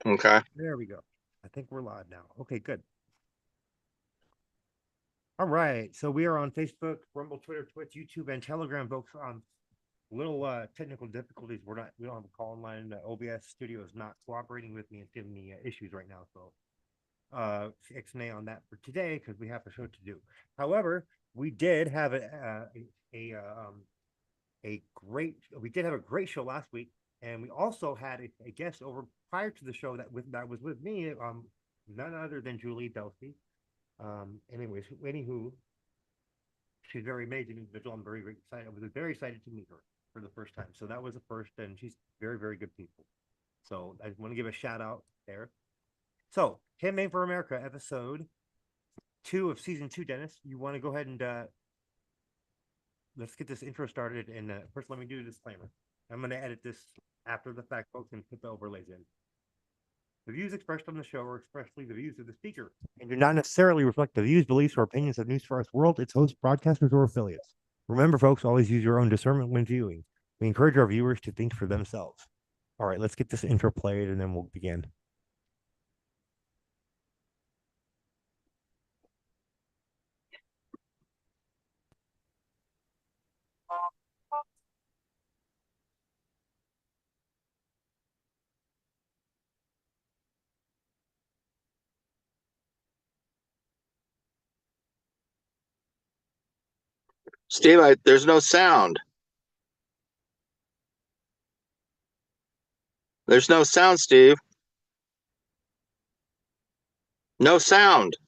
Okay. There we go. I think we're live now. Okay, good. All right. So we are on Facebook, Rumble, Twitter, Twitch, YouTube, and Telegram, folks. Little technical difficulties. We don't have a call line. OBS Studio is not cooperating with me. It's giving me issues right now. So XNA on that for today because we have a show to do. However, we did have we did have a great show last week, and we also had a guest over prior to the show that was with me, none other than Julie Delsey. Anywho, she's a very amazing individual. I'm very, very excited. I was very excited to meet her for the first time. So that was the first, and she's very, very good people. So I want to give a shout out there. So, Campaign for America, episode 2 of season 2. Dennis, you want to go ahead and let's get this intro started. And first, let me do a disclaimer. I'm going to edit this after the fact, folks, and put the overlays in. The views expressed on the show are expressly the views of the speaker and do not necessarily reflect the views, beliefs, or opinions of News for Us World, its hosts, broadcasters, or affiliates. Remember, folks, always use your own discernment when viewing. We encourage our viewers to think for themselves. All right, let's get this intro played and then we'll begin. Steve, there's no sound. There's no sound, Steve. No sound.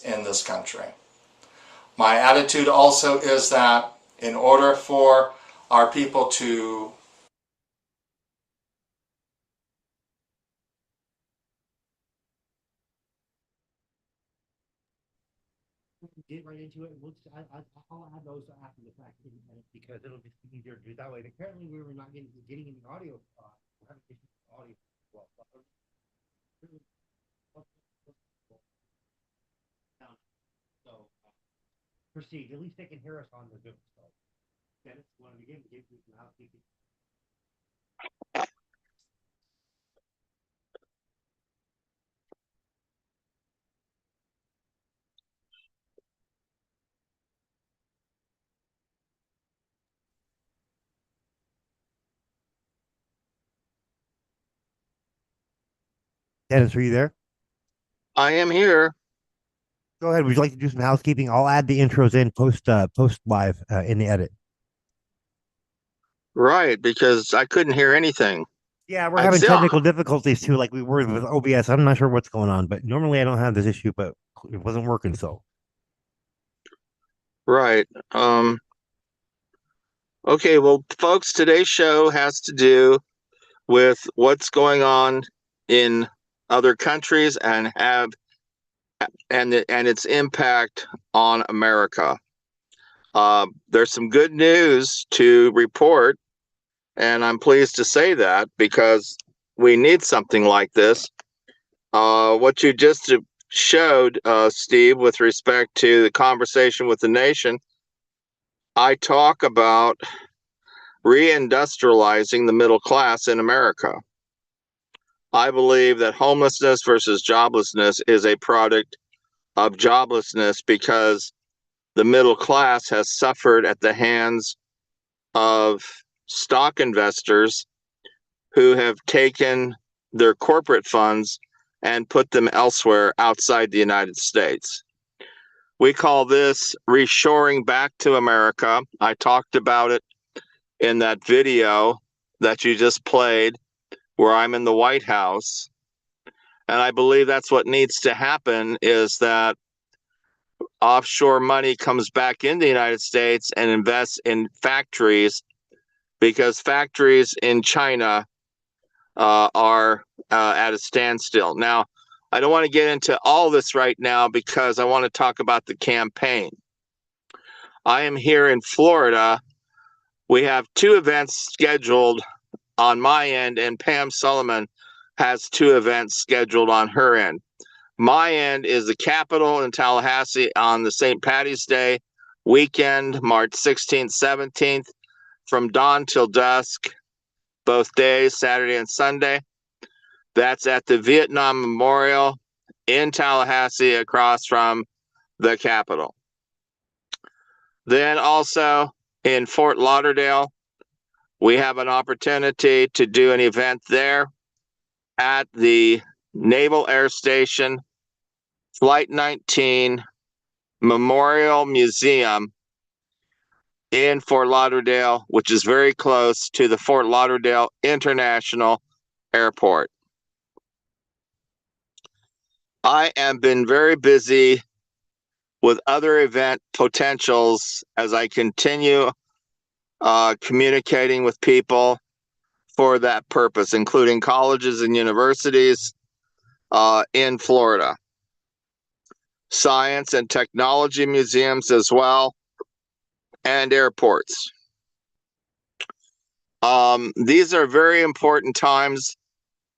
is in this country. My attitude also is that in order for our people to get right into it. We'll just, I'll add those after the fact because it'll just be easier to do that way. And apparently, we were not getting any audio. We're having issues with audio as well. So proceed. At least they can hear us on the Zoom. So Dennis, want to begin? Give some housekeeping. Dennis, are you there? I am here. Go ahead. Would you like to do some housekeeping? I'll add the intros in post live in the edit. Right, because I couldn't hear anything. Yeah, we're having technical difficulties too, like we were with OBS. I'm not sure what's going on, but normally I don't have this issue, but it wasn't working. So, Right. Okay, well, folks, today's show has to do with what's going on in other countries and its impact on America. There's some good news to report, and I'm pleased to say that because we need something like this. What you just showed, Steve, with respect to the conversation with the nation, I talk about reindustrializing the middle class in America. I believe that homelessness versus joblessness is a product of joblessness because the middle class has suffered at the hands of stock investors who have taken their corporate funds and put them elsewhere outside the United States. We call this reshoring back to America. I talked about it in that video that you just played where I'm in the White House. And I believe that's what needs to happen is that offshore money comes back in the United States and invests in factories because factories in China are at a standstill. Now, I don't want to get into all this right now because I want to talk about the campaign. I am here in Florida. We have two events scheduled on my end, and Pam Sullivan has two events scheduled on her end. My end is the Capitol in Tallahassee on the St. Patty's Day weekend, March 16th, 17th, from dawn till dusk, both days, Saturday and Sunday. That's at the Vietnam Memorial in Tallahassee across from the Capitol. Then also in Fort Lauderdale, we have an opportunity to do an event there at the Naval Air Station Flight 19 Memorial Museum in Fort Lauderdale, which is very close to the Fort Lauderdale International Airport. I have been very busy with other event potentials as I continue communicating with people for that purpose, including colleges and universities in Florida, science and technology museums as well, and airports. These are very important times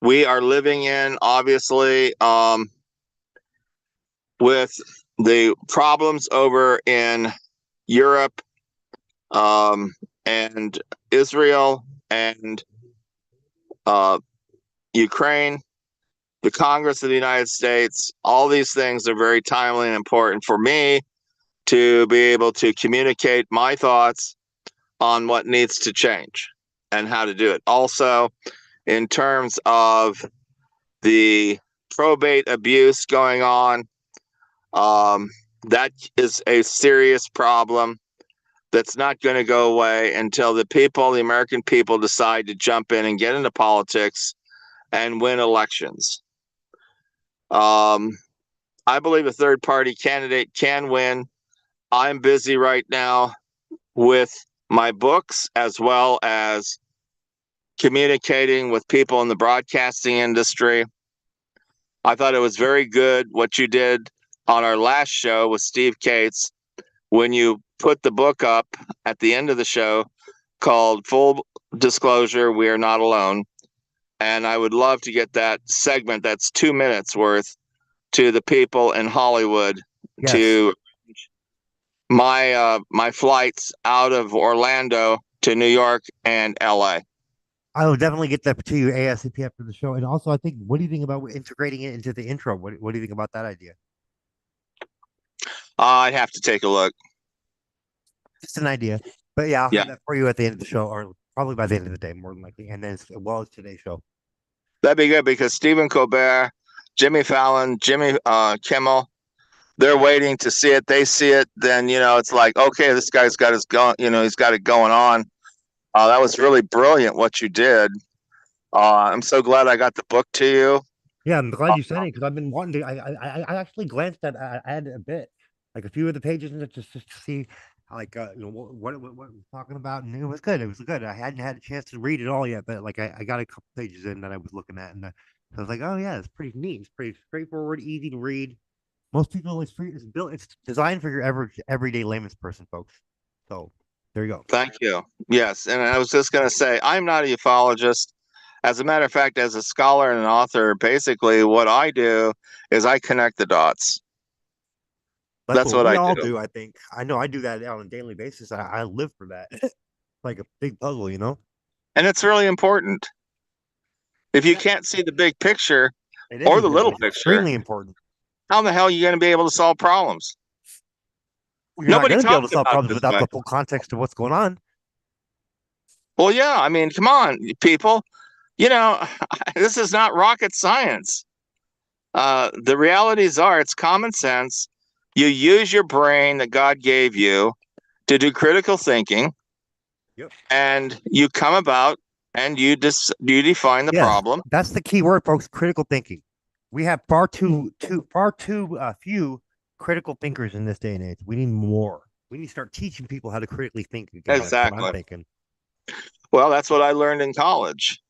we are living in, obviously, with the problems over in Europe and Israel and Ukraine, the Congress of the United States. All these things are very timely and important for me to be able to communicate my thoughts on what needs to change and how to do it. Also, in terms of the probate abuse going on, that is a serious problem that's not going to go away until the people, the American people, decide to jump in and get into politics and win elections. I believe a third party candidate can win. I'm busy right now with my books as well as communicating with people in the broadcasting industry. I thought it was very good what you did on our last show with Steve Cates when you put the book up at the end of the show called Full Disclosure, We Are Not Alone. And I would love to get that segment that's 2 minutes worth to the people in Hollywood Yes. to my flights out of Orlando to New York and LA. I will definitely get that to you ASAP after the show. And also, I think, what do you think about integrating it into the intro? What do you think about that idea? I'd have to take a look. Just an idea. But yeah, I'll Yeah. have that for you at the end of the show, or probably by the end of the day, more than likely. And then as well as today's show. That'd be good because Stephen Colbert, Jimmy Fallon, Jimmy Kimmel, they're waiting to see it. They see it, then it's like, okay, this guy's got his going. He's got it going on. That was really brilliant what you did. I'm so glad I got the book to you. Yeah, I'm glad you sent it because I've been wanting to. I actually glanced at a bit, like a few of the pages, and just to see, like what we're talking about, and it was good. It was good. I hadn't had a chance to read it all yet, but like I got a couple pages in that I was looking at, and I was like, oh yeah, it's pretty neat. It's pretty straightforward, easy to read. Most people, it's built. It's designed for your everyday layman's person, folks. So there you go. Thank you. Yes, and I was just going to say, I'm not a ufologist. As a matter of fact, as a scholar and an author, basically what I do is I connect the dots. That's what we I all do. do. I think I know I do that on a daily basis. I live for that, like a big puzzle, And it's really important. If you can't see the big picture It is or the important. little It's picture, extremely important. how the hell are you going to be able to solve problems? You're Nobody not going to be able to talks solve about problems this without way. the full context of what's going on. Well, yeah, I mean, come on, people. This is not rocket science. The realities are it's common sense. You use your brain that God gave you to do critical thinking. Yep. And you come about and you define the problem. That's the key word, folks. Critical thinking. We have far too few critical thinkers in this day and age. We need more. We need to start teaching people how to critically think again. That's what Exactly. I'm thinking. Well, that's what I learned in college.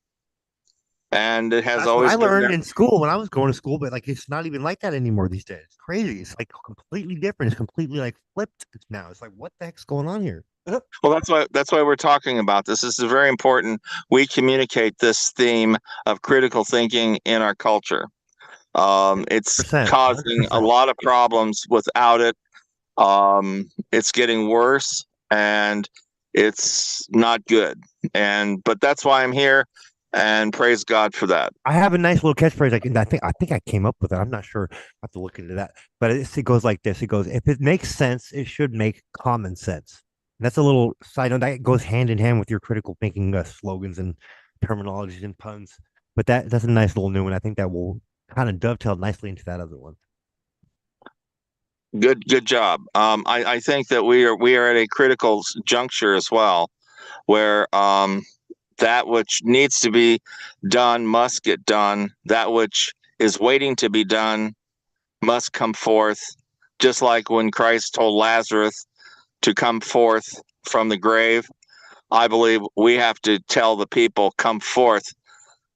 And it has That's always what I been learned there. in school when I was going to school, but like it's not even like that anymore these days. It's crazy. It's like completely different. It's completely like flipped now. It's like, what the heck's going on here? Well, that's why we're talking about this. This is very important. We communicate this theme of critical thinking in our culture. It's 100%, causing a 100%. lot of problems without it. It's getting worse and it's not good. But that's why I'm here, and praise God for that. I have a nice little catchphrase. I think I came up with it. I'm not sure. I have to look into that. But it goes like this. It goes, if it makes sense, it should make common sense. And that's a little side note that goes hand in hand with your critical thinking slogans and terminologies and puns. But that's a nice little new one. I think that will kind of dovetail nicely into that other one. Good job. I think that we are at a critical juncture as well, where that which needs to be done must get done. That which is waiting to be done must come forth. Just like when Christ told Lazarus to come forth from the grave, I believe we have to tell the people, come forth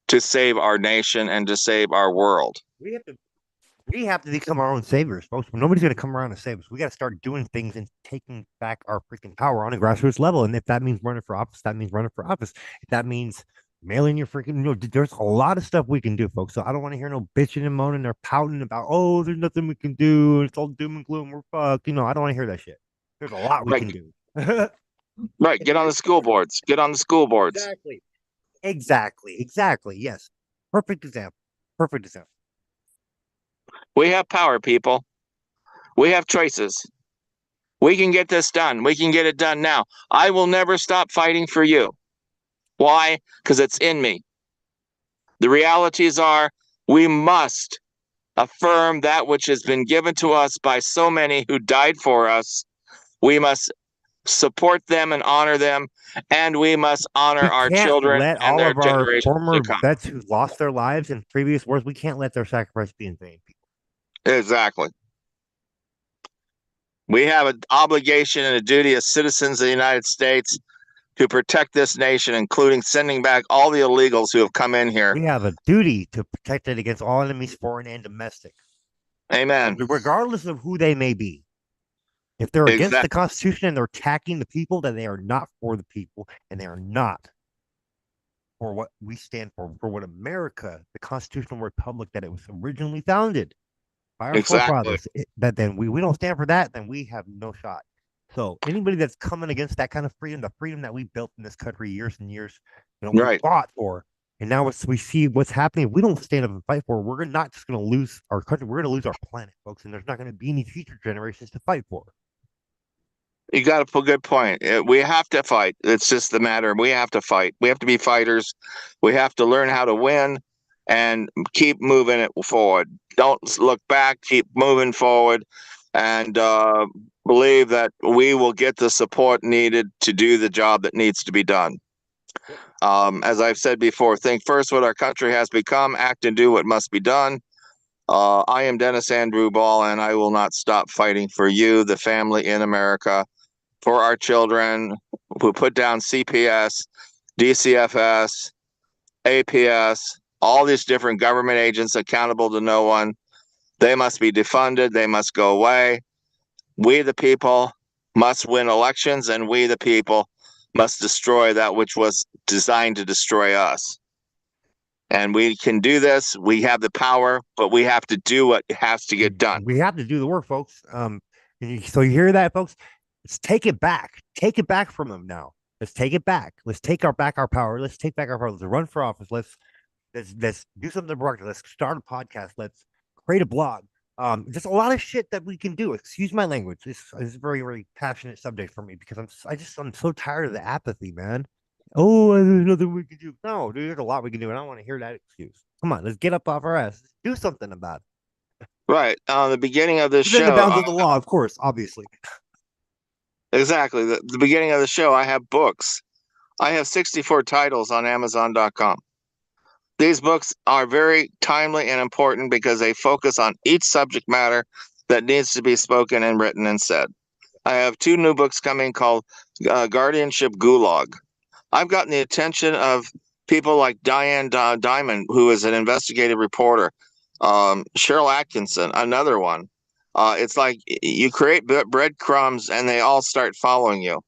to save our nation and to save our world. We have to become our own saviors, folks. Nobody's going to come around and save us. We got to start doing things and taking back our freaking power on a grassroots level. And if that means running for office, that means running for office. If that means mailing your freaking, there's a lot of stuff we can do, folks. So I don't want to hear no bitching and moaning or pouting about, oh, there's nothing we can do. It's all doom and gloom. We're fucked. I don't want to hear that shit. There's a lot we can do. Right. Get on the school boards. Get on the school boards. Exactly. Yes. Perfect example. We have power, people. We have choices. We can get this done. We can get it done now. I will never stop fighting for you. Why? Because it's in me. The realities are we must affirm that which has been given to us by so many who died for us. We must support them and honor them, and we must honor our children let and all their of our generations former to come. vets who lost their lives in previous wars, we can't let their sacrifice be in vain. Exactly. We have an obligation and a duty as citizens of the United States to protect this nation, including sending back all the illegals who have come in here. We have a duty to protect it against all enemies, foreign and domestic, Amen. regardless of who they may be. If they're against the Exactly. Constitution and they're attacking the people, then they are not for the people, and they are not for what we stand for what America, the constitutional republic that it was originally founded by our Exactly. forefathers, that then we don't stand for that, then we have no shot. So anybody that's coming against that kind of freedom, the freedom that we built in this country years and years, we Right. fought for, and now we see what's happening. If we don't stand up and fight for it, we're not just going to lose our country, we're going to lose our planet, folks, and there's not going to be any future generations to fight for. You got a good point. We have to fight. It's just the matter. We have to fight. We have to be fighters. We have to learn how to win and keep moving it forward. Don't look back. Keep moving forward, and believe that we will get the support needed to do the job that needs to be done. As I've said before, think first what our country has become, act and do what must be done. I am Dennis Andrew Ball, and I will not stop fighting for you, the family in America, for our children who put down CPS, DCFS, APS, all these different government agents accountable to no one. They must be defunded. They must go away. We, the people, must win elections, and we, the people, must destroy that which was designed to destroy us. And we can do this. We have the power, but we have to do what has to get done. We have to do the work, folks. So you hear that, folks? Let's take it back. Take it back from them now. Let's take it back. Let's take back our power. Let's take back our power. Let's run for office. Let's do something productive. Let's start a podcast. Let's create a blog. There's a lot of shit that we can do. Excuse my language. It's a very, very passionate subject for me because I'm so tired of the apathy, man. Oh, there's nothing we can do. No, dude, there's a lot we can do, and I don't want to hear that excuse. Come on, let's get up off our ass. Do something about it. Right. The beginning of this Within show. the bounds of the law, of course, obviously. Exactly. The beginning of the show, I have books. I have 64 titles on Amazon.com. These books are very timely and important because they focus on each subject matter that needs to be spoken and written and said. I have 2 new books coming called Guardianship Gulag. I've gotten the attention of people like Diane Diamond, who is an investigative reporter, Cheryl Atkinson, another one. It's like you create breadcrumbs and they all start following you.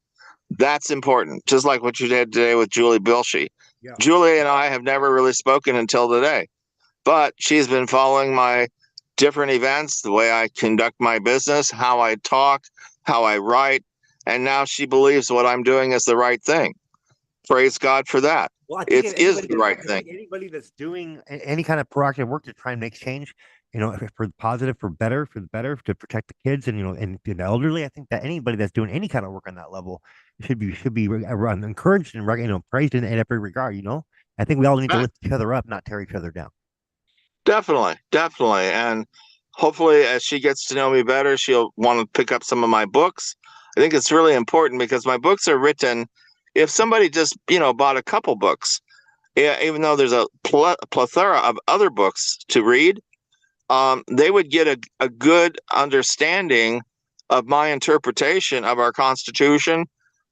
That's important, just like what you did today with Julie Bilsche. Yeah. Julie and I have never really spoken until today, but she's been following my different events, the way I conduct my business, how I talk, how I write, and now she believes what I'm doing is the right thing. Praise God for that. Well, it is the right thing. Anybody that's doing any kind of proactive work to try and make change, for the positive, for the better, to protect the kids and and the elderly, I think that anybody that's doing any kind of work on that level should be encouraged and praised in every regard. I think we all need to lift each other up, not tear each other down. Definitely, and hopefully, as she gets to know me better, she'll want to pick up some of my books. I think it's really important because my books are written. If somebody just bought a couple books, even though there's a plethora of other books to read, they would get a good understanding of my interpretation of our Constitution,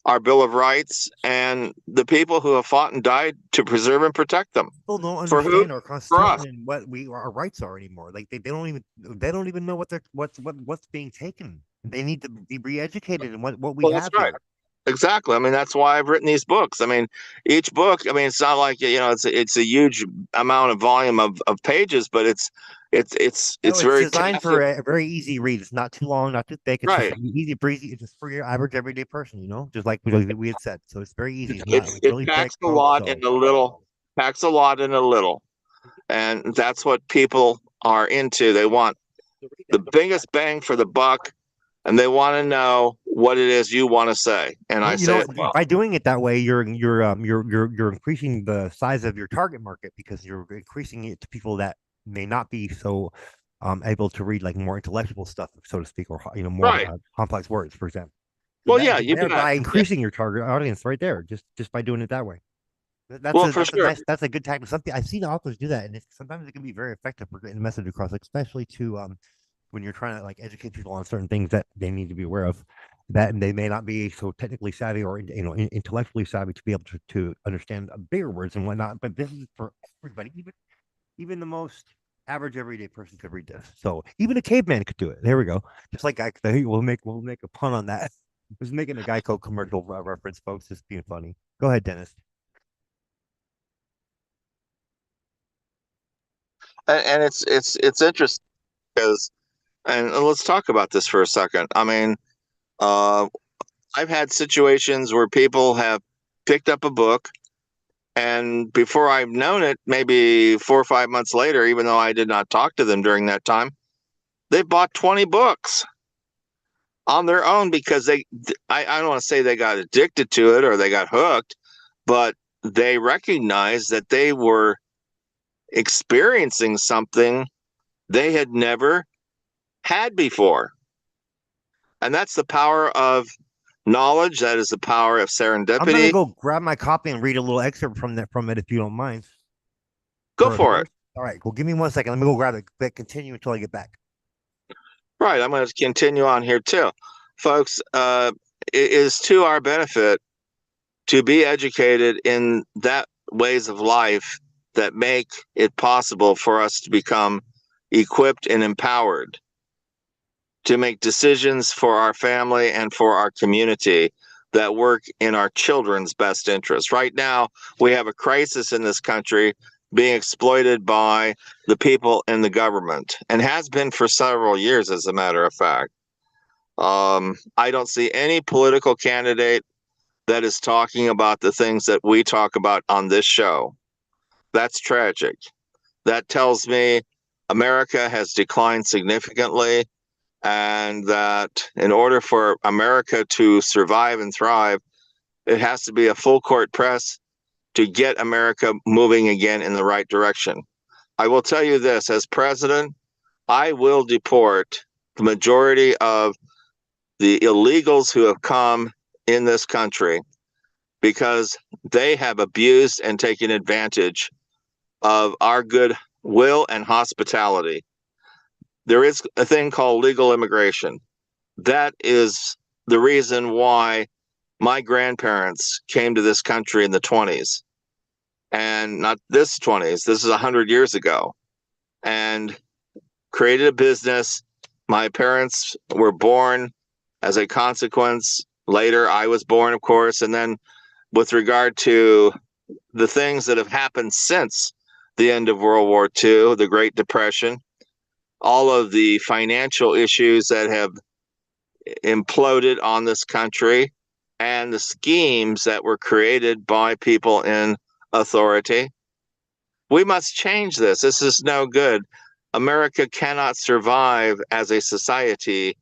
our Bill of Rights, and the people who have fought and died to preserve and protect them. People don't understand our Constitution and what our rights are anymore. Like they don't even know what's being taken. They need to be re-educated in what we have. That's right. Here. Exactly. I mean, that's why I've written these books. I mean, each book, it's not like, it's a huge amount of volume of pages, but it's very designed for a very easy read. It's not too long, not too thick. It's right. Just easy breezy. It's just for your average everyday person, just like we had said. So it's very easy. It packs a lot in a little. Packs a lot in a little, and that's what people are into. They want the biggest bang for the buck, and they want to know what it is you want to say. And I say, by doing it that way, you're increasing the size of your target market because you're increasing it to people that may not be so able to read like more intellectual stuff, so to speak, or more complex words, for example. So by increasing your target audience right there, just by doing it that way. That's a good tactic. Something I've seen authors do that, and sometimes it can be very effective for getting the message across, especially to when you're trying to like educate people on certain things that they need to be aware of, that they may not be so technically savvy or intellectually savvy to be able to understand bigger words and whatnot. But this is for everybody, even the most average everyday person could read this. So even a caveman could do it. There we go. Just like we'll make a pun on that. I was making a Geico commercial reference, folks. Just being funny. Go ahead, Dennis. And it's interesting because, and let's talk about this for a second. I mean, I've had situations where people have picked up a book, and before I've known it, maybe 4 or 5 months later, even though I did not talk to them during that time, they've bought 20 books on their own because I don't want to say they got addicted to it or they got hooked, but they recognized that they were experiencing something they had never had before. And that's the power of knowledge. That is the power of serendipity. I'm gonna go grab my copy and read a little excerpt from it if you don't mind. Go for it. All right, well, give me 1 second. Let me go grab it. But continue until I get back. Right, I'm going to continue on here too, folks. It is to our benefit to be educated in that ways of life that make it possible for us to become equipped and empowered to make decisions for our family and for our community that work in our children's best interest. Right now, we have a crisis in this country being exploited by the people in the government, and has been for several years, as a matter of fact. I don't see any political candidate that is talking about the things that we talk about on this show. That's tragic. That tells me America has declined significantly, and that in order for America to survive and thrive, it has to be a full court press to get America moving again in the right direction. I will tell you this, as president, I will deport the majority of the illegals who have come in this country because they have abused and taken advantage of our good will and hospitality. There is a thing called legal immigration. That is the reason why my grandparents came to this country in the 20s. And not this 20s, this is 100 years ago, and created a business. My parents were born as a consequence. Later, I was born, of course. And then with regard to the things that have happened since the end of World War II, the Great Depression, all of the financial issues that have imploded on this country, and the schemes that were created by people in authority. We must change this. This is no good. America cannot survive as a society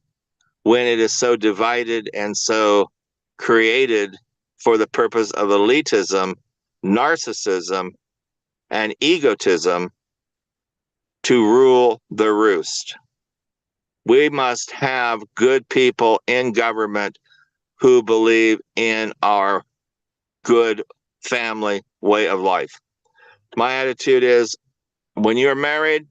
when it is so divided and so created for the purpose of elitism, narcissism, and egotism to rule the roost. We must have good people in government who believe in our good family way of life. My attitude is, when you're married,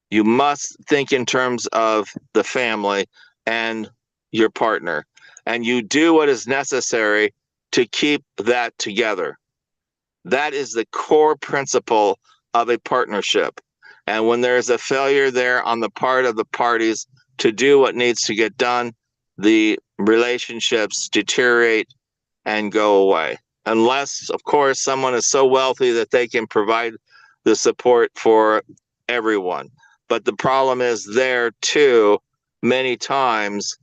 you must think in terms of the family and your partner, and you do what is necessary to keep that together. That is the core principle of a partnership. And when there's a failure there on the part of the parties to do what needs to get done, the relationships deteriorate and go away. Unless, of course, someone is so wealthy that they can provide the support for everyone. But the problem is there too, many times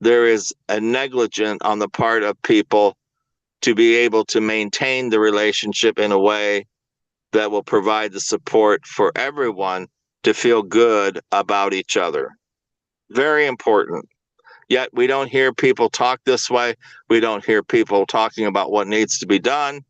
there is a negligence on the part of people to be able to maintain the relationship in a way that will provide the support for everyone to feel good about each other. Very important. Yet we don't hear people talk this way. We don't hear people talking about what needs to be done.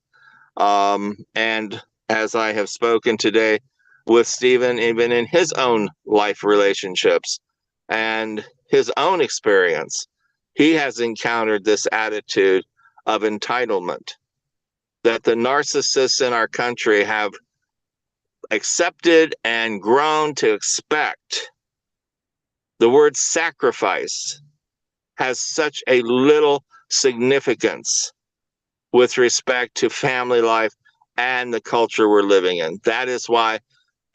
And as I have spoken today with Stephen, even in his own life relationships and his own experience, he has encountered this attitude of entitlement that the narcissists in our country have accepted and grown to expect the word sacrifice has such a little significance with respect to family life and the culture we're living in. That is why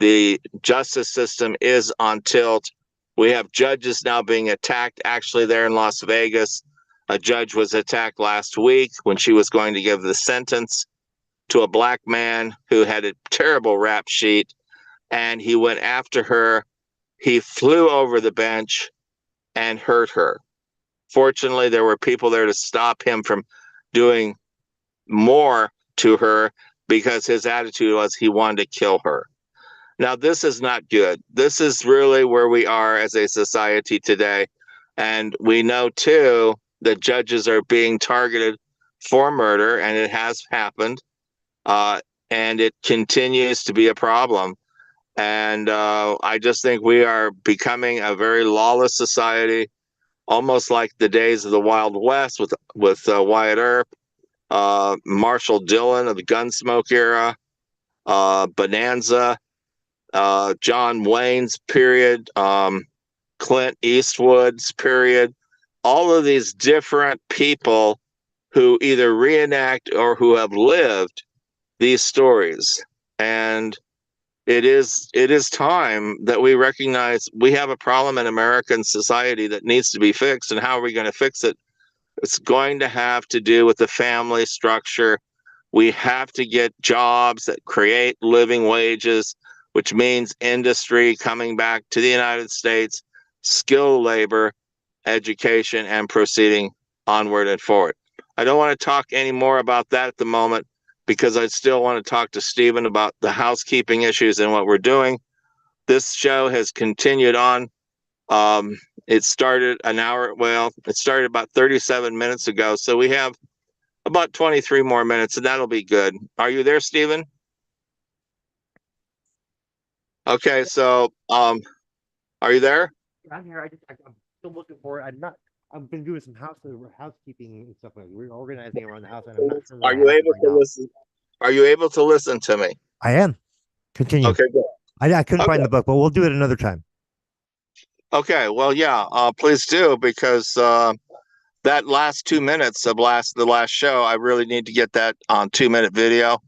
the justice system is on tilt. We have judges now being attacked. Actually, there in Las Vegas, a judge was attacked last week when she was going to give the sentence to a black man who had a terrible rap sheet, and he went after her. He flew over the bench and hurt her. Fortunately, there were people there to stop him from doing more to her because his attitude was he wanted to kill her. Now, this is not good. This is really where we are as a society today. And we know, too, that judges are being targeted for murder, and it has happened. And it continues to be a problem. And I just think we are becoming a very lawless society, almost like the days of the Wild West with Wyatt Earp, Marshall Dillon of the Gunsmoke era, Bonanza, John Wayne's period, Clint Eastwood's period. All of these different people who either reenact or who have lived these stories. And it is time that we recognize we have a problem in American society that needs to be fixed. And how are we going to fix it? It's going to have to do with the family structure. We have to get jobs that create living wages, which means industry coming back to the United States, skilled labor, education, and proceeding onward and forward. I don't want to talk any more about that at the moment because I still want to talk to Stephen about the housekeeping issues and what we're doing. This show has continued on. It started it started about 37 minutes ago. So we have about 23 more minutes, and that'll be good. Are you there, Stephen? Okay, so are you there? I'm here. I'm still looking for it. I've been doing some housekeeping and stuff like that. We're organizing around the house, and I'm not sure. Are you able to listen? Are you able to listen to me? I am. Continue. Okay, good. I couldn't find the book, but we'll do it another time. Okay, well, yeah, please do, because that last 2 minutes of the last show, I really need to get that on 2-minute video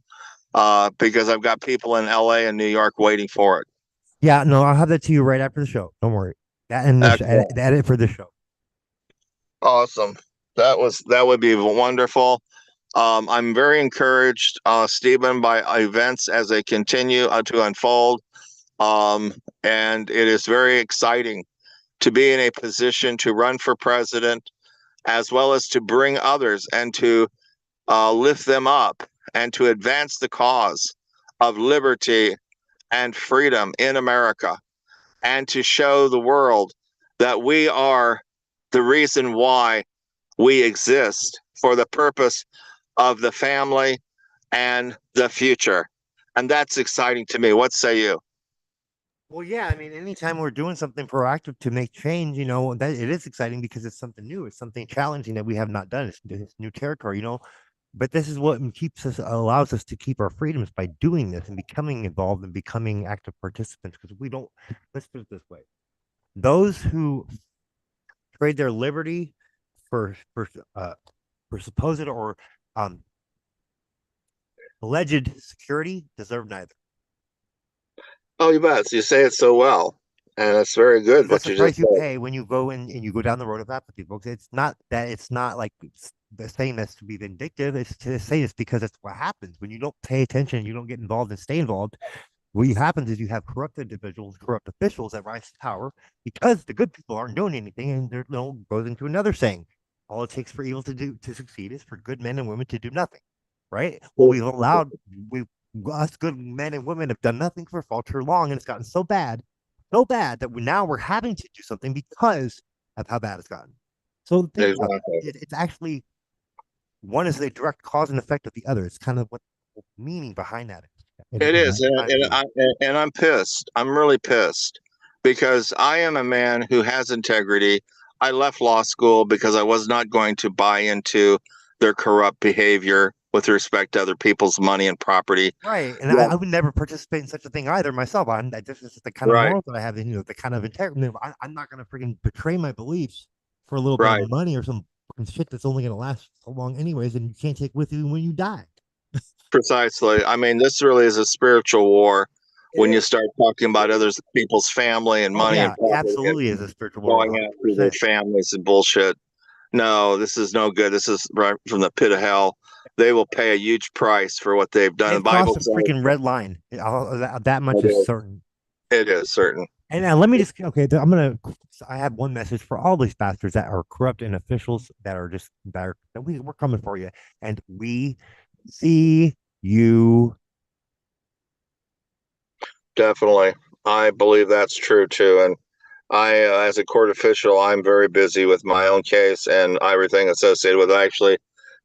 because I've got people in LA and New York waiting for it. Yeah, no, I'll have that to you right after the show. Don't worry. That and the edit for the show. Awesome. That would be wonderful. I'm very encouraged, Stephen, by events as they continue to unfold. And it is very exciting to be in a position to run for president, as well as to bring others and to lift them up and to advance the cause of liberty and freedom in America, and to show the world that we are the reason why we exist, for the purpose of the family and the future. And that's exciting to me. What say you? Well, yeah, I mean, anytime we're doing something proactive to make change, that it is exciting because it's something new. It's something challenging that we have not done. It's new territory, But this is what allows us to keep our freedoms by doing this and becoming involved and becoming active participants. Because let's put it this way: those who trade their liberty for supposed or alleged security deserve neither. Oh, you bet. You say it so well, and it's very good. That's what the price you you pay when you go in and you go down the road of apathy, folks. It's not like the saying that's to be vindictive. It's to say this because it's what happens when you don't pay attention, you don't get involved and stay involved. What happens is you have corrupt individuals, corrupt officials that rise to power because the good people aren't doing anything, and there goes into another saying: all it takes for evil to succeed is for good men and women to do nothing. Right? Well, us good men and women have done nothing for far too long, and it's gotten so bad that we're having to do something because of how bad it's gotten. So it's actually one is a direct cause and effect of the other. It's kind of what the meaning behind that is. It is, and I'm pissed. I'm really pissed because I am a man who has integrity. I left law school because I was not going to buy into their corrupt behavior with respect to other people's money and property. Right. And Yeah. I would never participate in such a thing either myself. This is the kind of Right. morals that I have, and the kind of integrity. I'm not going to freaking betray my beliefs for a little bit Right. of money or some fucking shit that's only going to last so long, anyways, and you can't take with you when you die. Precisely. I mean, this really is a spiritual war when you start talking about other people's family and money and Yeah, it property and absolutely is a spiritual war. going after their 100%. families and bullshit. No, this is no good. This is right from the pit of hell. They will pay a huge price for what they've done. They've The Bible crossed a says freaking red line. That much is certain. it is certain. And now let me just I have one message for all these bastards that are corrupt and officials that are just we're coming for you, and we see you. Definitely. I believe that's true too. And I, as a court official, I'm very busy with my own case and everything associated with it. Actually,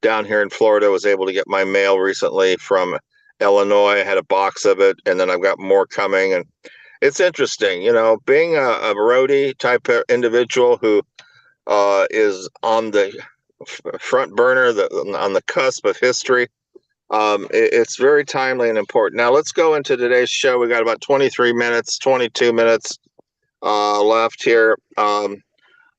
down here in Florida, was able to get my mail recently from Illinois. I had a box of it, and then I've got more coming. And it's interesting, being a roadie type of individual who is on the front burner, on the cusp of history. It's very timely and important. Now let's go into today's show. We got about 23 minutes, 22 minutes left here.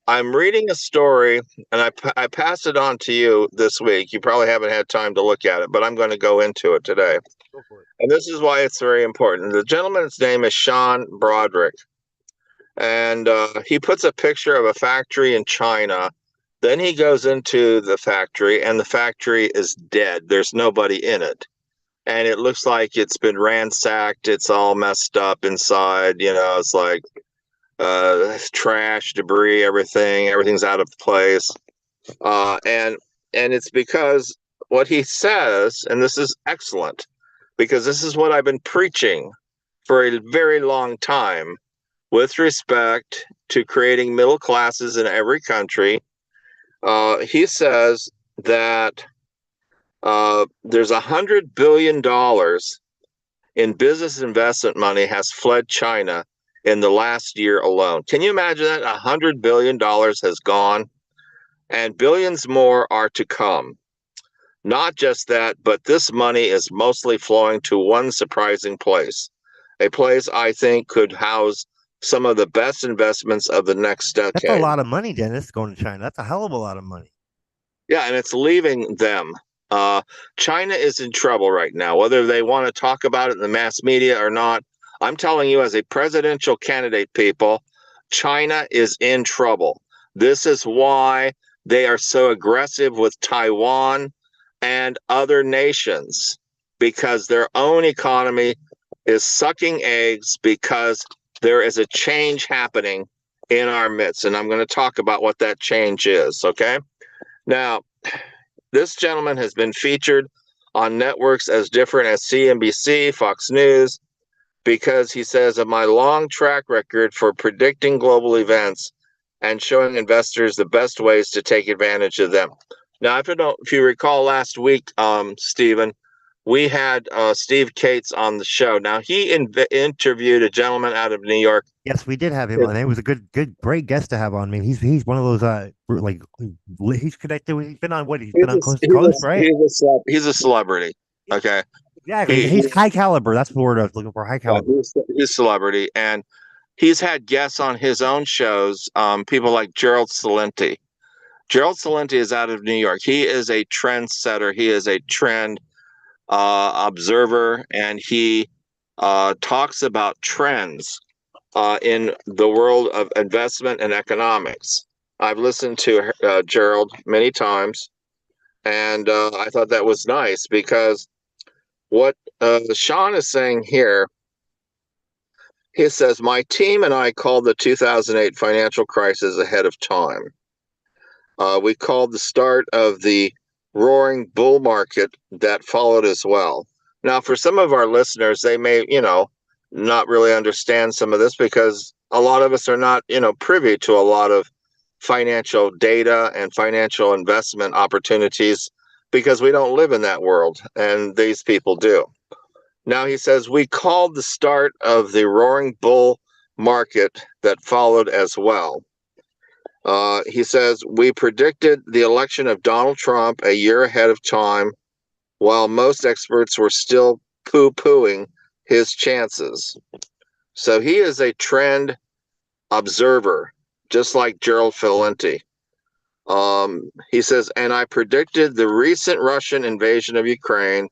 I'm reading a story, and I passed it on to you this week. You probably haven't had time to look at it, but I'm going to go into it today. Go for it. And this is why it's very important. The gentleman's name is Sean Broderick, and he puts a picture of a factory in China. Then he goes into the factory, and the factory is dead. There's nobody in it. And it looks like it's been ransacked. It's all messed up inside. It's like trash, debris, everything's out of place. And it's because what he says, and this is excellent, because this is what I've been preaching for a very long time with respect to creating middle classes in every country. He says that there's $100 billion in business investment money has fled China in the last year alone. Can you imagine that? $100 billion has gone, and billions more are to come. Not just that, but this money is mostly flowing to one surprising place, a place I think could house some of the best investments of the next decade. That's a lot of money, Dennis, going to China. That's a hell of a lot of money. Yeah, and it's leaving them. China is in trouble right now, whether they want to talk about it in the mass media or not. I'm telling you, as a presidential candidate, people, China is in trouble. This is why they are so aggressive with Taiwan and other nations, because their own economy is sucking eggs, because there is a change happening in our midst. And I'm going to talk about what that change is, okay? Now, this gentleman has been featured on networks as different as CNBC, Fox News, because he says of my long track record for predicting global events and showing investors the best ways to take advantage of them. Now, if you recall last week, Stephen, we had Steve Cates on the show. Now, he interviewed a gentleman out of New York. Yes, we did have him on. It was a great guest to have on. I mean, he's one of those he's connected. He's been on He's been on Coast to Coast, right? He's a celebrity. Okay. Yeah, he's high caliber. That's the word I was looking for. High caliber. He's a celebrity, and he's had guests on his own shows. People like Gerald Celente. Gerald Celente is out of New York. He is a trendsetter. He is a trend observer, and he talks about trends in the world of investment and economics. I've listened to Gerald many times, and I thought that was nice, because what Sean is saying here, he says, my team and I called the 2008 financial crisis ahead of time. We called the start of the roaring bull market that followed as well. Now, for some of our listeners, they may, not really understand some of this, because a lot of us are not, privy to a lot of financial data and financial investment opportunities, because we don't live in that world, and these people do. Now, he says, we called the start of the roaring bull market that followed as well. He says, we predicted the election of Donald Trump a year ahead of time while most experts were still poo-pooing his chances. So he is a trend observer, just like Gerald Valenti. He says, and I predicted the recent Russian invasion of Ukraine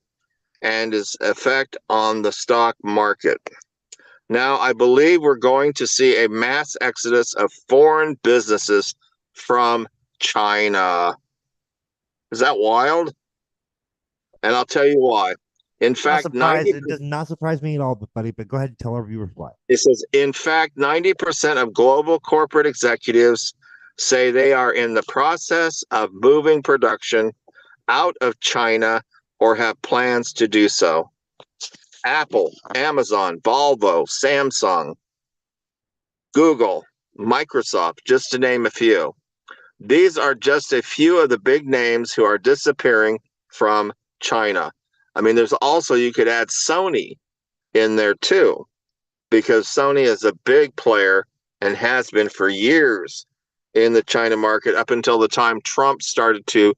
and its effect on the stock market. Now, I believe we're going to see a mass exodus of foreign businesses from China. Is that wild? And I'll tell you why. In Not fact, surprised. It does not surprise me at all, buddy. But go ahead and tell our viewers why. it says, in fact, 90% of global corporate executives say they are in the process of moving production out of China or have plans to do so. Apple, Amazon, Volvo, Samsung, Google, Microsoft, just to name a few. These are just a few of the big names who are disappearing from China. I mean, there's also, you could add Sony in there too, because Sony is a big player and has been for years in the China market up until the time Trump started to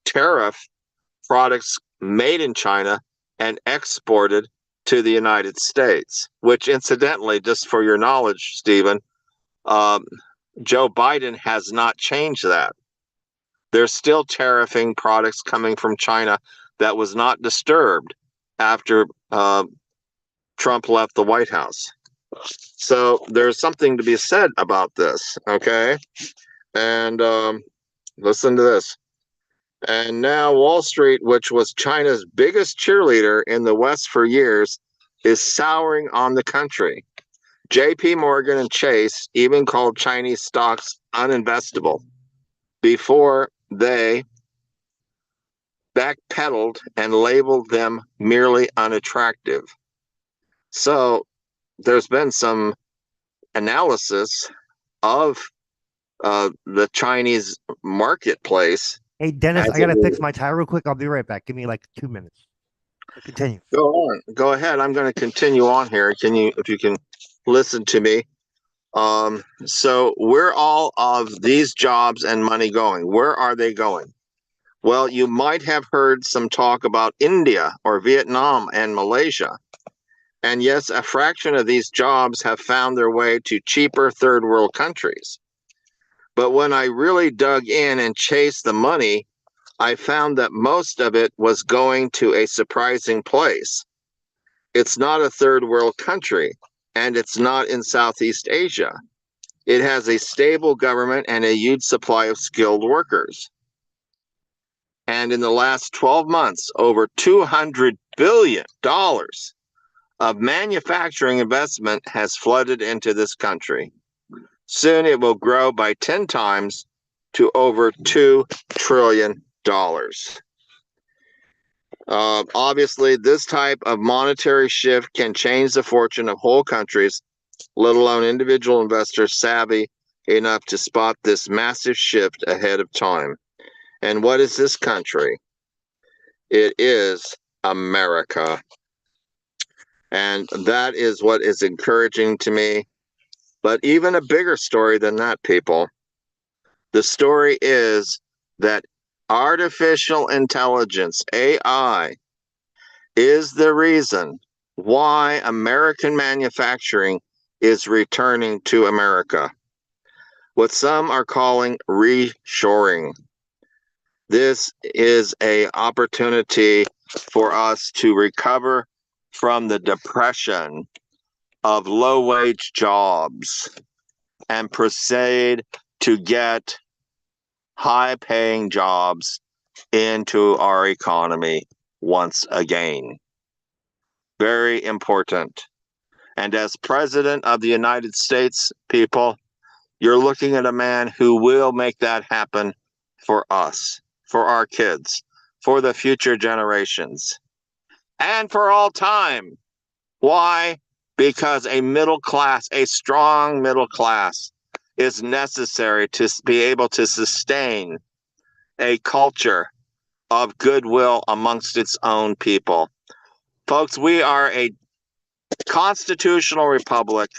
tariff products made in China and exported to the United States, which incidentally, just for your knowledge, Stephen, Joe Biden has not changed that. They're still tariffing products coming from China that was not disturbed after Trump left the White House. So there's something to be said about this, okay? And listen to this. And now Wall Street, which was China's biggest cheerleader in the West for years, is souring on the country. JP Morgan and Chase even called Chinese stocks uninvestable before they backpedaled and labeled them merely unattractive. So there's been some analysis of the Chinese marketplace. Hey, Dennis, As I gotta it fix is. my tie real quick. I'll be right back. Give me like 2 minutes. Continue. Go on. Go ahead. I'm going to continue on here. Can you, if you can listen to me? So where all of these jobs and money going? Where are they going? Well, you might have heard some talk about India or Vietnam and Malaysia. And yes, a fraction of these jobs have found their way to cheaper third world countries. But when I really dug in and chased the money, I found that most of it was going to a surprising place. It's not a third world country, and it's not in Southeast Asia. It has a stable government and a huge supply of skilled workers. And in the last 12 months, over $200 billion of manufacturing investment has flooded into this country. Soon it will grow by 10 times to over $2 trillion. Obviously, this type of monetary shift can change the fortune of whole countries, let alone individual investors savvy enough to spot this massive shift ahead of time. And what is this country? It is America. And that is what is encouraging to me. But even a bigger story than that, people. The story is that artificial intelligence, AI, is the reason why American manufacturing is returning to America. What some are calling reshoring. This is an opportunity for us to recover from the depression of low-wage jobs and proceed to get high-paying jobs into our economy once again. Very important. And as President of the United States, people, you're looking at a man who will make that happen for us, for our kids, for the future generations, and for all time. Why? Because a middle class, a strong middle class, is necessary to be able to sustain a culture of goodwill amongst its own people. Folks, we are a constitutional republic,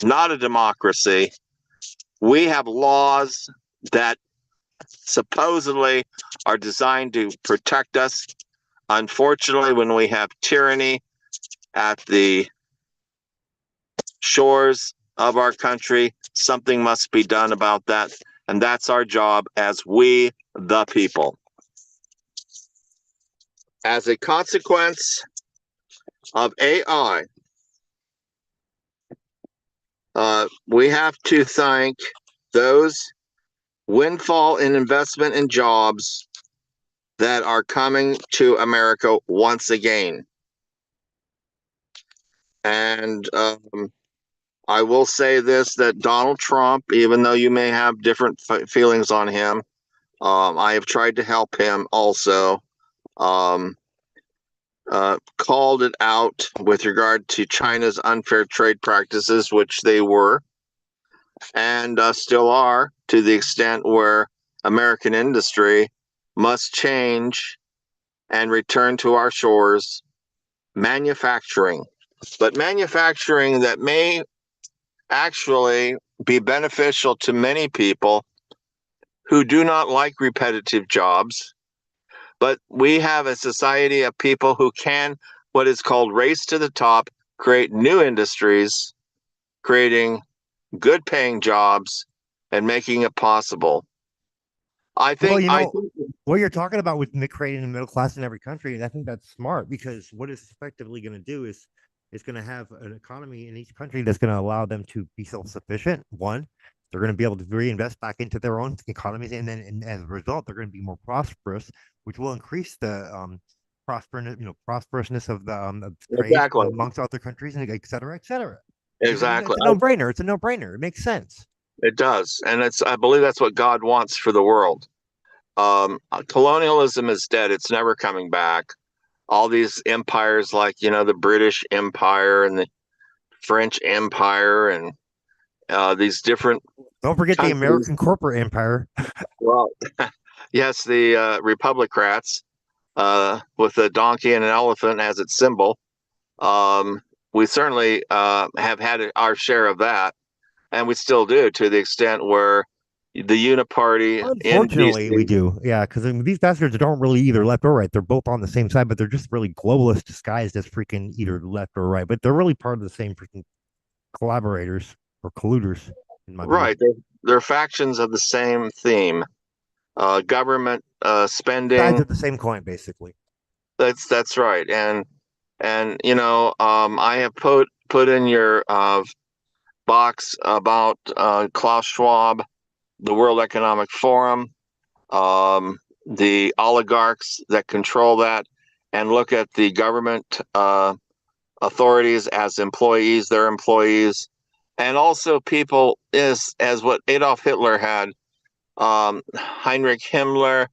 not a democracy. We have laws that supposedly are designed to protect us Unfortunately, when we have tyranny at the shores of our country, something must be done about that. And that's our job as we, the people. As a consequence of AI, we have to thank those windfall in investment in jobs that are coming to America once again. And I will say this, that Donald Trump, even though you may have different feelings on him, I have tried to help him also, called it out with regard to China's unfair trade practices, which they were, and still are, to the extent where American industry must change and return to our shores manufacturing, but manufacturing that may actually be beneficial to many people who do not like repetitive jobs. But we have a society of people who can, what is called race to the top, create new industries, creating good paying jobs and making it possible. I Well, think, what you're talking about with creating a middle class in every country, and I think that's smart, because what it's effectively going to do is it's going to have an economy in each country that's going to allow them to be self-sufficient. One, they're going to be able to reinvest back into their own economies, and then as a result, they're going to be more prosperous, which will increase the prosperousness of the trade exactly, amongst other countries, and et cetera, et cetera. exactly. It's a no-brainer. It's a no-brainer. It makes sense. It does. And I believe that's what God wants for the world. Colonialism is dead. It's never coming back. All these empires, like, the British Empire and the French Empire, and these different Don't forget the countries. American corporate empire. Well, yes, the Republicrats, with a donkey and an elephant as its symbol. We certainly have had our share of that, and we still do, to the extent where the uniparty in Unfortunately, we DC, do. Yeah, because these bastards don't really either left or right. They're both on the same side, but they're just really globalists disguised as freaking either left or right. But they're really part of the same freaking collaborators or colluders, in my view. right, they're factions of the same theme. Government Sides spending. of the same coin, basically. That's right. And I have put in your box about Klaus Schwab, the World Economic Forum, the oligarchs that control that, and look at the government authorities as employees, their employees, and also people as what Adolf Hitler had, Heinrich Himmler,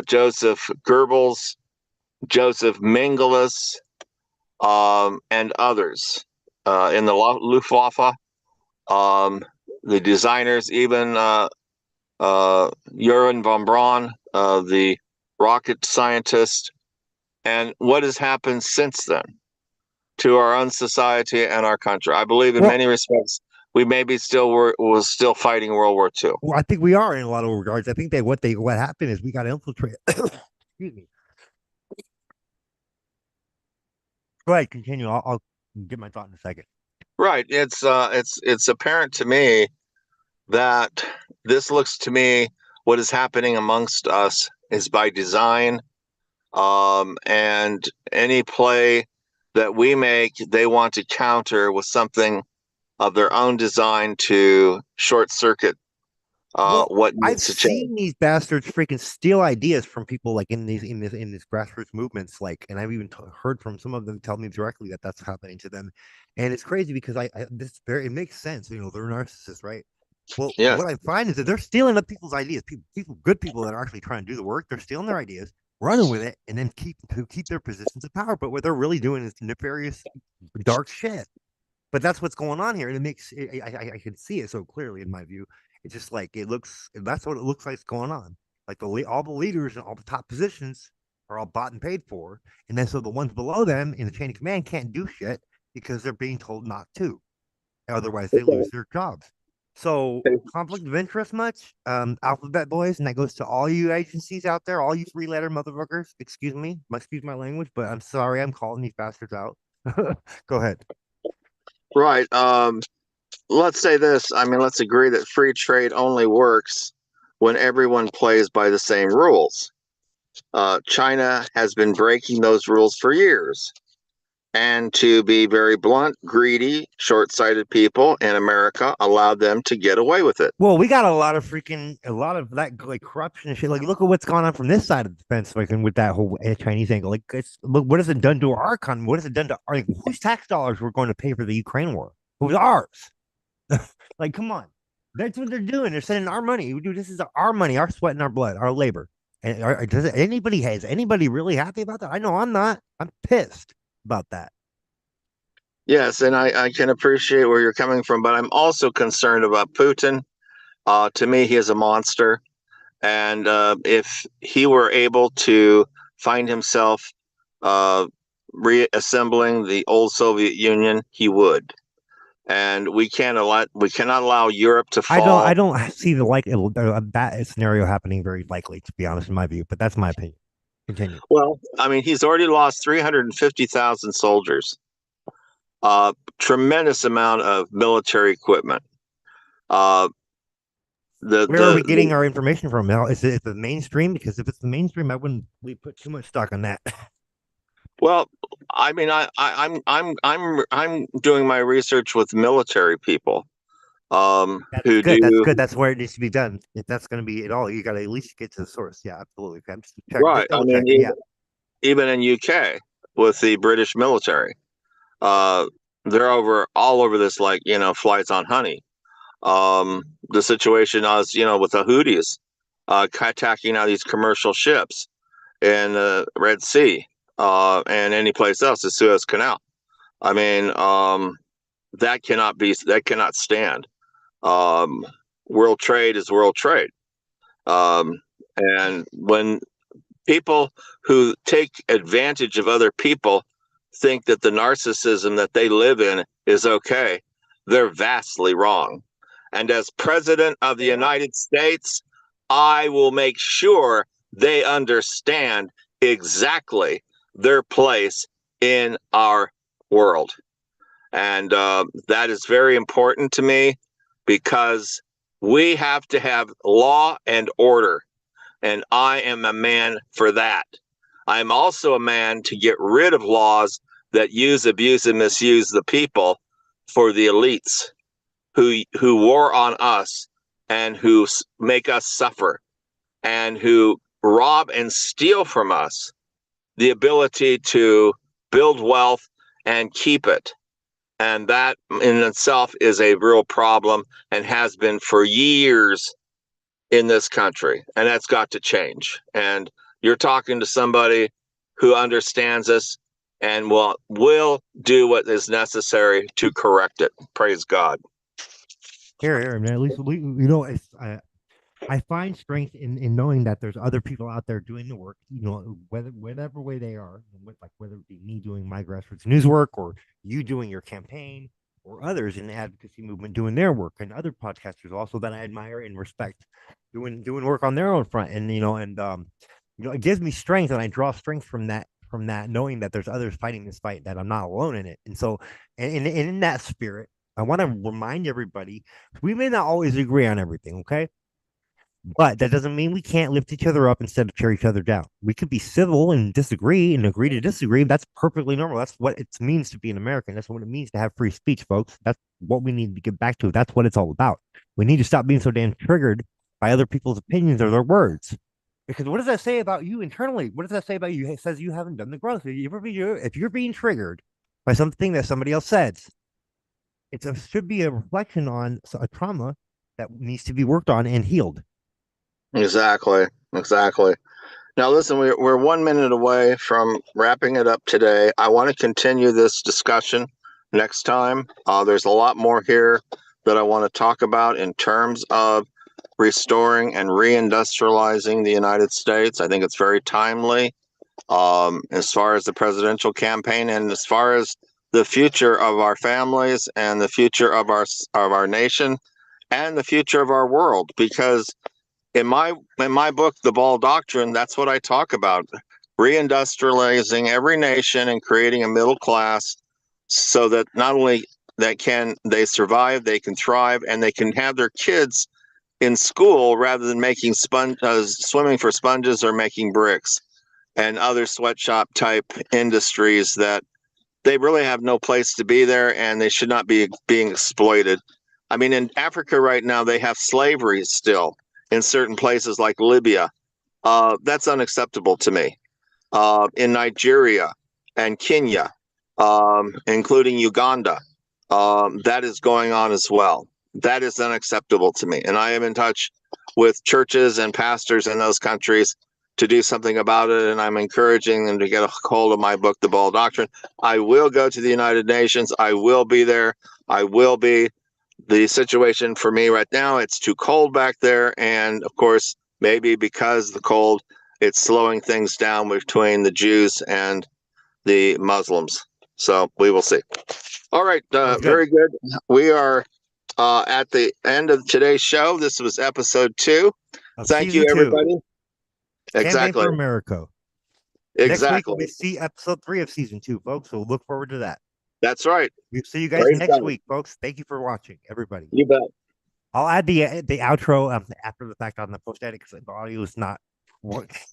Joseph Goebbels, Joseph Mengele, and others in the Luftwaffe, the designers, even Johann von Braun, the rocket scientist. And what has happened since then to our own society and our country? I believe in many respects we maybe was still fighting World War II. Well, I think we are in a lot of regards. I think that what happened is we got infiltrated. Excuse me. Go ahead, continue. I'll get my thought in a second. Right. It's apparent to me that this looks to me what is happening amongst us is by design, and any play that we make, they want to counter with something of their own design to short circuit what I've needs to change. seen these bastards freaking steal ideas from people like in these grassroots movements, like, and I've even heard from some of them tell me directly that that's happening to them, and it's crazy because it makes sense. They're narcissists, right? Well, Yes. what I find is that they're stealing up people's ideas. Good people that are actually trying to do the work, they're stealing their ideas, running with it, and then keep their positions of power. But what they're really doing is nefarious, dark shit. But that's what's going on here, and it makes I can see it so clearly in my view. It's just like that's what it looks like is going on. Like all the leaders and all the top positions are all bought and paid for, and then so the ones below them in the chain of command can't do shit because they're being told not to. Otherwise, they lose their jobs. So Okay. conflict of interest much? Alphabet boys, and that goes to all you agencies out there, all you three-letter motherfuckers. Excuse my language, but I'm sorry, I'm calling these bastards out. Go ahead. Right. Let's say this. I mean, let's agree that free trade only works when everyone plays by the same rules. China has been breaking those rules for years. And to be very blunt, greedy, short sighted people in America allowed them to get away with it. Well, we got a lot of that like corruption and shit. Like, look at what's going on from this side of the fence, like, and with that whole Chinese angle. Like, look what has it done to our economy? What has it done to our, like, whose tax dollars were going to pay for the Ukraine war? It was ours. Like, come on, that's what they're doing. They're sending our money. Dude, this is our money, our sweat and our blood, our labor. And has anybody really happy about that? I know I'm not. I'm pissed about that. Yes, and I can appreciate where you're coming from, but I'm also concerned about Putin. To me, he is a monster. And if he were able to find himself reassembling the old Soviet Union, he would. And we cannot allow Europe to fall. I don't see that scenario happening very likely, to be honest, in my view. But that's my opinion. Continue. Well, I mean, he's already lost 350,000 soldiers. Tremendous amount of military equipment. Where are we getting our information from now? Is it the mainstream? Because if it's the mainstream, I wouldn't put too much stock on that. Well, I mean, I'm doing my research with military people. That's who good. do That's good. That's where it needs to be done. If that's going to be it all, you got to at least get to the source. Yeah, absolutely. I'm just right. I mean, yeah. even in UK with the British military, they're all over this, like, flights on honey. The situation was, with the Houthis attacking out these commercial ships in the Red Sea and any place else, the Suez Canal. I mean, that cannot stand. World trade is world trade. And when people who take advantage of other people think that the narcissism that they live in is okay, they're vastly wrong. And as president of the United States, I will make sure they understand exactly their place in our world. And that is very important to me, because we have to have law and order. And I am a man for that. I'm also a man to get rid of laws that use, abuse, and misuse the people for the elites who war on us and who make us suffer and who rob and steal from us the ability to build wealth and keep it. And that in itself is a real problem and has been for years in this country. And that's got to change. And you're talking to somebody who understands us and will do what is necessary to correct it. Praise God. Here, man. At least I find strength in knowing that there's other people out there doing the work, whatever way they are, whether it be me doing my grassroots news work, or you doing your campaign, or others in the advocacy movement doing their work, and other podcasters also that I admire and respect doing work on their own front. And it gives me strength, and I draw strength from that knowing that there's others fighting this fight, that I'm not alone in it. And so, and in that spirit, I want to remind everybody, we may not always agree on everything, okay? But that doesn't mean we can't lift each other up instead of tear each other down. We could be civil and disagree and agree to disagree. That's perfectly normal. That's what it means to be an American. That's what it means to have free speech, folks. That's what we need to get back to. That's what it's all about. We need to stop being so damn triggered by other people's opinions or their words. Because what does that say about you internally? What does that say about you? It says you haven't done the growth. If you're being triggered by something that somebody else says, should be a reflection on a trauma that needs to be worked on and healed. Exactly. Now, listen, we're 1 minute away from wrapping it up today. I want to continue this discussion next time. There's a lot more here that I want to talk about in terms of restoring and reindustrializing the United States. I think it's very timely as far as the presidential campaign and as far as the future of our families and the future of our nation. and the future of our world. Because in my book, The Ball Doctrine, that's what I talk about: reindustrializing every nation and creating a middle class, so that not only that can they survive, they can thrive, and they can have their kids in school rather than making swimming for sponges or making bricks and other sweatshop type industries that they really have no place to be there, and they should not be being exploited. I mean, in Africa right now, they have slavery still in certain places like Libya. That's unacceptable to me. In Nigeria and Kenya, including Uganda, that is going on as well. That is unacceptable to me. And I am in touch with churches and pastors in those countries to do something about it. And I'm encouraging them to get a hold of my book, The Ball Doctrine. I will go to the United Nations. I will be there. I will be. The situation for me right now, it's too cold back there. And of course, maybe because the cold, it's slowing things down between the Jews and the Muslims. So we will see. All right. Very good. We are at the end of today's show. This was episode 2. Thank you, everybody. Exactly. For America. Exactly. Next week, we see episode 3 of season 2, folks. So look forward to that. That's right. We'll see you guys next week, folks. Thank you for watching, everybody. You bet. I'll add the outro after the fact on the post edit because the audio is not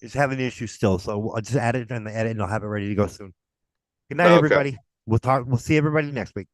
it's having issues still. So I'll just add it in the edit and I'll have it ready to go soon. Good night, everybody. We'll see everybody next week.